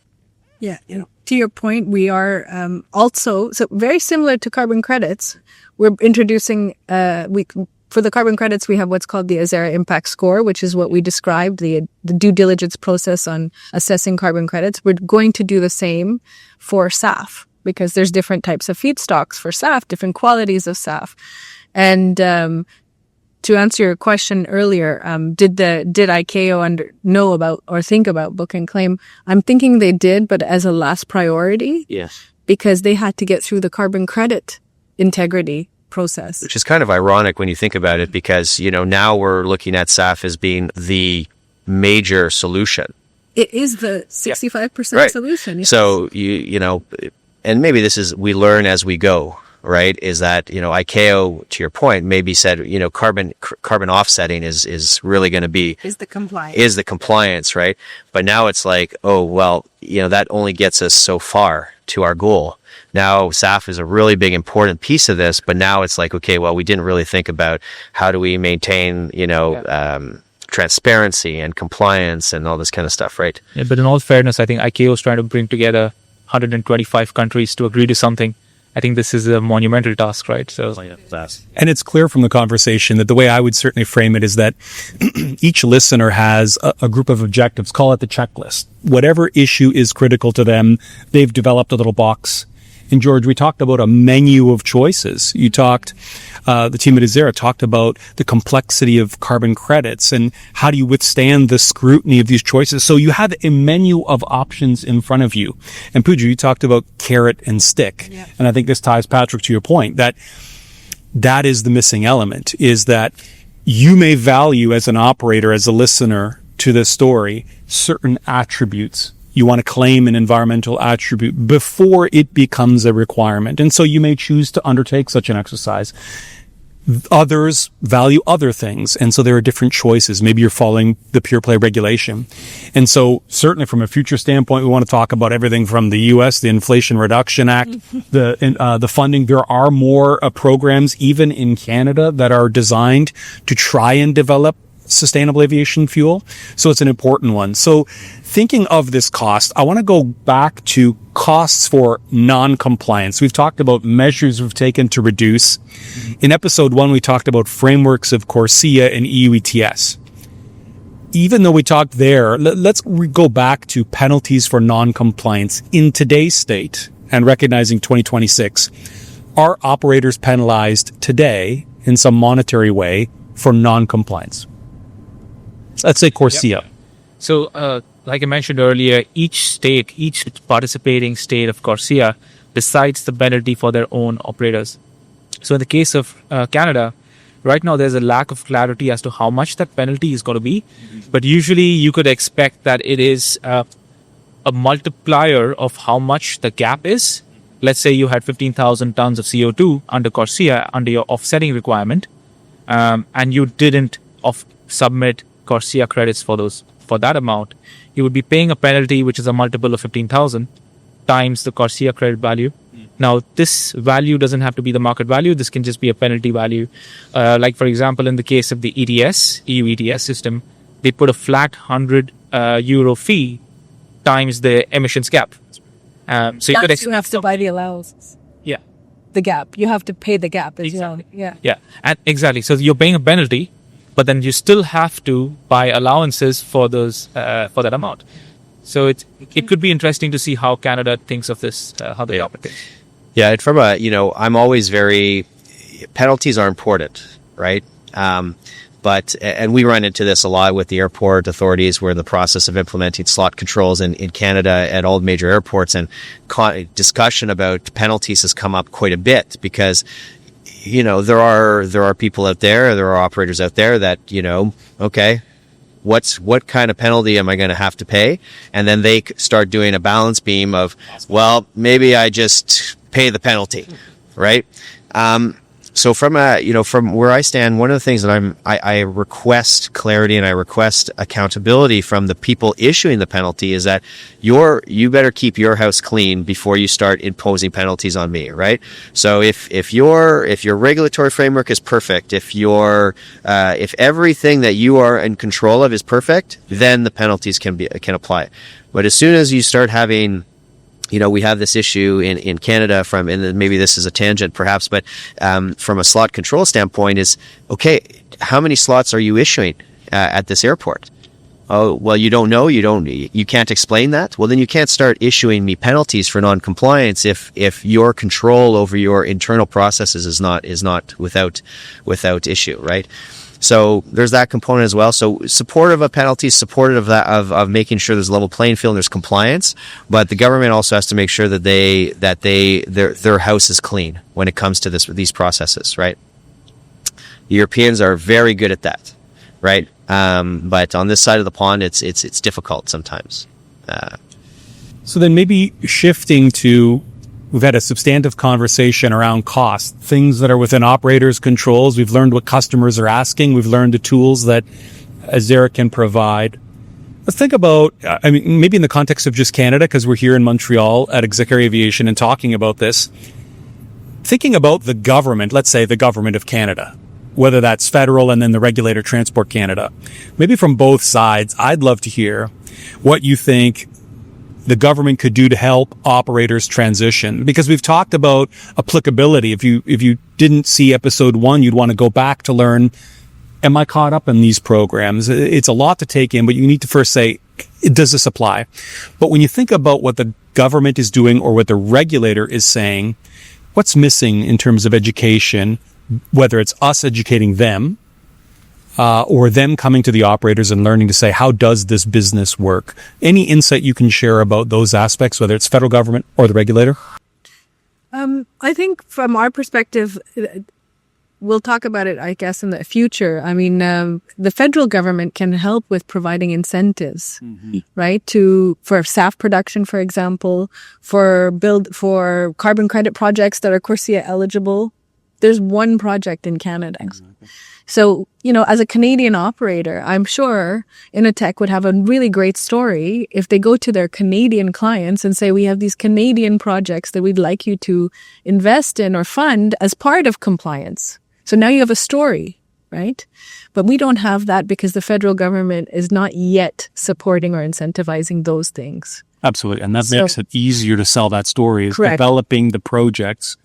Yeah, to your point, we are also, so very similar to carbon credits. We're introducing, for the carbon credits, we have what's called the Azzera Impact Score, which is what we described, the due diligence process on assessing carbon credits. We're going to do the same for SAF, because there's different types of feedstocks for SAF, different qualities of SAF. And to answer your question earlier, did ICAO know about or think about book and claim? I'm thinking they did, but as a last priority. Yes. Because they had to get through the carbon credit integrity process. Which is kind of ironic when you think about it, because, now we're looking at SAF as being the major solution. It is the 65% Right. solution. Yes. So, and maybe we learn as we go, right? Is that, ICAO, to your point, maybe said, carbon offsetting is really going to be, is the compliance, right? But now it's like, oh, well, that only gets us so far to our goal. Now SAF is a really big important piece of this, but now it's like, okay, well, we didn't really think about how do we maintain, transparency and compliance and all this kind of stuff, right? Yeah, but in all fairness, I think ICAO is trying to bring together 125 countries to agree to something. I think this is a monumental task, right? So, And it's clear from the conversation that the way I would certainly frame it is that each listener has a group of objectives. Call it the checklist. Whatever issue is critical to them, they've developed a little box. And George, we talked about a menu of choices. You talked, the team at Azzera talked about the complexity of carbon credits and how do you withstand the scrutiny of these choices. So you have a menu of options in front of you. And Puja, you talked about carrot and stick. Yeah. And I think this ties, Patrick, to your point that is the missing element, is that you may value as an operator, as a listener to this story, certain attributes. You want to claim an environmental attribute before it becomes a requirement. And so you may choose to undertake such an exercise. Others value other things. And so there are different choices. Maybe you're following the pure play regulation. And so certainly from a future standpoint, we want to talk about everything from the US, the Inflation Reduction Act, the funding. There are more programs even in Canada that are designed to try and develop sustainable aviation fuel. So it's an important one. So thinking of this cost, I want to go back to costs for non-compliance. We've talked about measures we've taken to reduce. In episode 1, we talked about frameworks of CORSIA and EU ETS. Even though we talked there, let's go back to penalties for non-compliance in today's state and recognizing 2026. Are operators penalized today in some monetary way for non-compliance? Let's say CORSIA. Yep. So, like I mentioned earlier, each participating state of CORSIA decides the penalty for their own operators. So in the case of Canada, right now there's a lack of clarity as to how much that penalty is going to be. But usually you could expect that it is a multiplier of how much the gap is. Let's say you had 15,000 tons of CO2 under CORSIA, under your offsetting requirement, and you didn't submit CORSIA credits for that amount. You would be paying a penalty which is a multiple of 15,000 times the CORSIA credit value. Now, this value doesn't have to be the market value. This can just be a penalty value. Like, for example, in the case of the ETS, EU ETS system, they put a flat €100 fee times the emissions gap. So you have to buy the allowances. Yeah. The gap. You have to pay the gap as Exactly. well. Yeah. Yeah. And exactly. So you're paying a penalty, but then you still have to buy allowances for those for that amount. So it could be interesting to see how Canada thinks of this, how they operate. Yeah, and from I'm always penalties are important, right? And we run into this a lot with the airport authorities. We're in the process of implementing slot controls in Canada at all major airports, and discussion about penalties has come up quite a bit because there are people out there, there are operators out there that, okay, what kind of penalty am I going to have to pay? And then they start doing a balance beam of, well, maybe I just pay the penalty, right? So from where I stand, one of the things that I request clarity and I request accountability from the people issuing the penalty is that you better keep your house clean before you start imposing penalties on me, right? So if your regulatory framework is perfect, if everything that you are in control of is perfect, then the penalties can apply. But as soon as you start having we have this issue in Canada and maybe this is a tangent perhaps, but from a slot control standpoint is, okay, how many slots are you issuing at this airport? Oh, well, you don't know, you can't explain that? Well, then you can't start issuing me penalties for non-compliance if your control over your internal processes is not without issue, right? So there's that component as well. So supportive of penalties, supportive of that, of making sure there's a level playing field and there's compliance. But the government also has to make sure that their house is clean when it comes to these processes, right? The Europeans are very good at that, right? But on this side of the pond, it's difficult sometimes. So then maybe shifting to, we've had a substantive conversation around cost, things that are within operators' controls. We've learned what customers are asking. We've learned the tools that Azzera can provide. Let's think about, I mean, maybe in the context of just Canada, because we're here in Montreal at Execaire Aviation and talking about this. Thinking about the government, let's say the government of Canada, whether that's federal and then the regulator Transport Canada. Maybe from both sides, I'd love to hear what you think the government could do to help operators transition, because we've talked about applicability. If you didn't see episode 1, you'd want to go back to learn, am I caught up in these programs? It's a lot to take in, but you need to first say, does this apply? But when you think about what the government is doing or what the regulator is saying, what's missing in terms of education, whether it's us educating them, or them coming to the operators and learning to say, how does this business work? Any insight you can share about those aspects, whether it's federal government or the regulator? I think from our perspective, we'll talk about it, I guess, in the future. I mean, the federal government can help with providing incentives, right? For SAF production, for example, for carbon credit projects that are CORSIA eligible. There's one project in Canada. Exactly. So, as a Canadian operator, I'm sure Initech would have a really great story if they go to their Canadian clients and say, we have these Canadian projects that we'd like you to invest in or fund as part of compliance. So now you have a story, right? But we don't have that because the federal government is not yet supporting or incentivizing those things. Absolutely. And that makes it easier to sell that story, is correct. Developing the projects,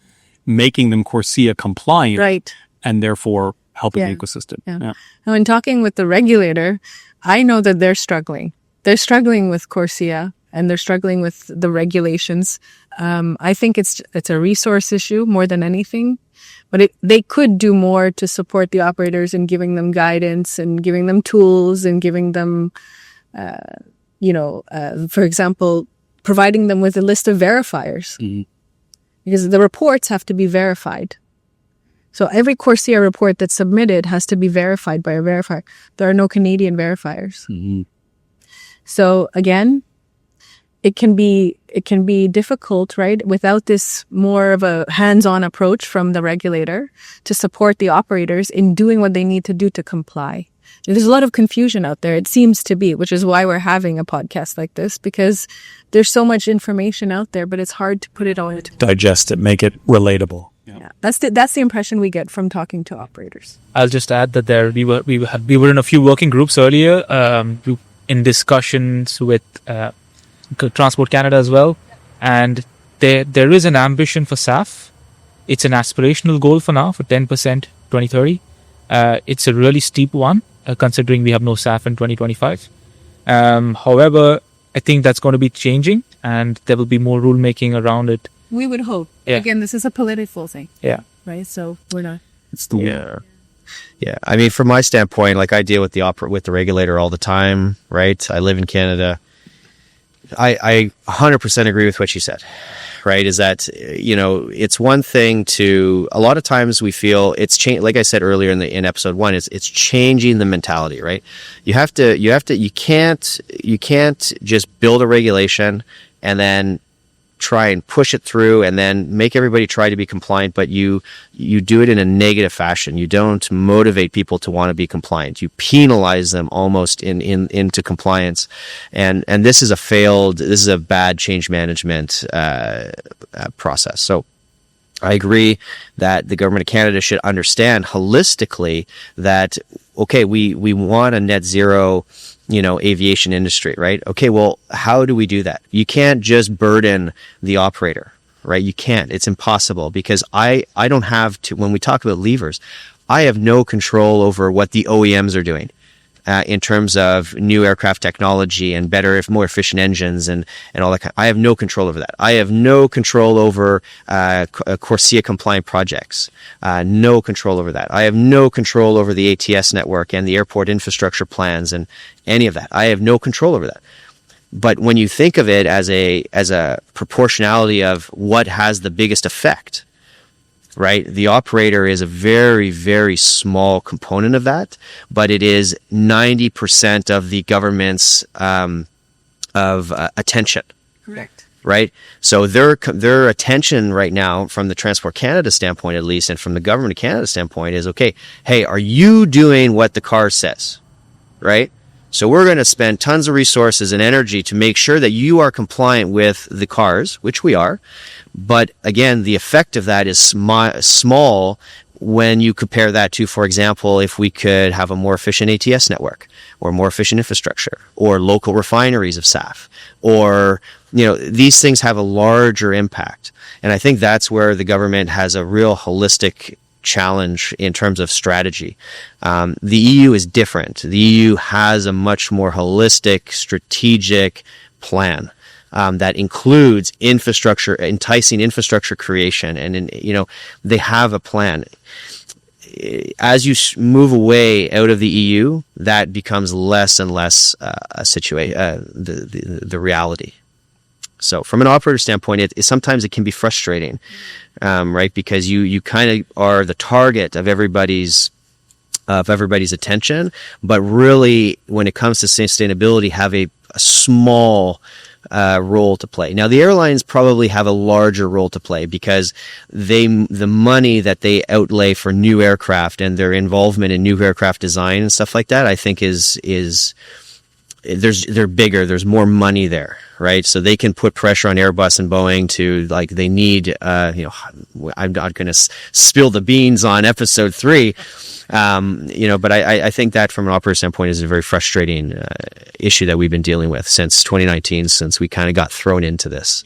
making them CORSIA compliant, right, and therefore helping the ecosystem. Yeah. Now, in talking with the regulator, I know that they're struggling. They're struggling with CORSIA and they're struggling with the regulations. I think it's a resource issue more than anything, but they could do more to support the operators in giving them guidance and giving them tools and giving them, for example, providing them with a list of verifiers. Mm-hmm. Because the reports have to be verified. So every CORSIA report that's submitted has to be verified by a verifier. There are no Canadian verifiers. Mm-hmm. So again, it can be difficult, right? Without this more of a hands-on approach from the regulator to support the operators in doing what they need to do to comply. There's a lot of confusion out there, it seems to be, which is why we're having a podcast like this, because there's so much information out there, but it's hard to put it all into digest it, make it relatable. Yeah. That's the impression we get from talking to operators. I'll just add that we were in a few working groups earlier, in discussions with Transport Canada as well, and there is an ambition for SAF. It's an aspirational goal for now for 10% 2030. It's a really steep one, considering we have no SAF in 2025. However, I think that's going to be changing, and there will be more rulemaking around it. We would hope. Yeah. Again, this is a political thing. Yeah. Right? So we're not. It's the Yeah. I mean, from my standpoint, like I deal with the regulator all the time, right? I live in Canada. I 100% agree with what you said, right? Is that, it's one thing to, a lot of times we feel it's like I said earlier in episode 1, it's changing the mentality, right? You can't just build a regulation and then try and push it through and then make everybody try to be compliant, but you do it in a negative fashion. You don't motivate people to want to be compliant. You penalize them almost into compliance. And this is a bad change management process. So I agree that the government of Canada should understand holistically that, okay, we want a net zero aviation industry, right? Okay, well, how do we do that? You can't just burden the operator, right? You can't. It's impossible, because I don't have to, when we talk about levers, I have no control over what the OEMs are doing. in terms of new aircraft technology and better, more efficient engines and all that. I have no control over that. I have no control over CORSIA compliant projects. No control over that. I have no control over the ATS network and the airport infrastructure plans and any of that. I have no control over that. But when you think of it as a proportionality of what has the biggest effect, right? The operator is a very, very small component of that, but it is 90% of the government's attention. Correct. Right? So their attention right now, from the Transport Canada standpoint at least, and from the Government of Canada standpoint, is okay, hey, are you doing what the CARS says? Right? So we're going to spend tons of resources and energy to make sure that you are compliant with the CARS, which we are. But again, the effect of that is small when you compare that to, for example, if we could have a more efficient ATS network or more efficient infrastructure or local refineries of SAF, or, these things have a larger impact. And I think that's where the government has a real holistic challenge in terms of strategy. The EU is different. The EU has a much more holistic, strategic plan that includes infrastructure, enticing infrastructure creation, and they have a plan. As you move away out of the EU, that becomes less and less a situation, the reality. So from an operator standpoint, sometimes it can be frustrating, right? Because you kind of are the target of everybody's attention, but really when it comes to sustainability, have a small role to play. Now, the airlines probably have a larger role to play because the money that they outlay for new aircraft and their involvement in new aircraft design and stuff like that, I think they're bigger. There's more money there, right? So they can put pressure on Airbus and Boeing to, like, they need, I'm not going to spill the beans on episode 3, but I think that from an operator standpoint is a very frustrating issue that we've been dealing with since 2019, since we kind of got thrown into this.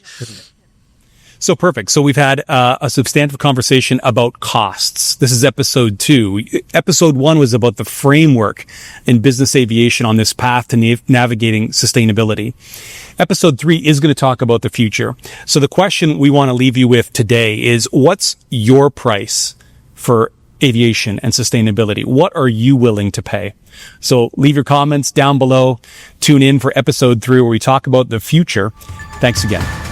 So perfect. So we've had a substantive conversation about costs. This is episode 2. Episode 1 was about the framework in business aviation on this path to navigating sustainability. Episode 3 is going to talk about the future. So the question we want to leave you with today is, what's your price for aviation and sustainability? What are you willing to pay? So leave your comments down below. Tune in for episode 3 where we talk about the future. Thanks again.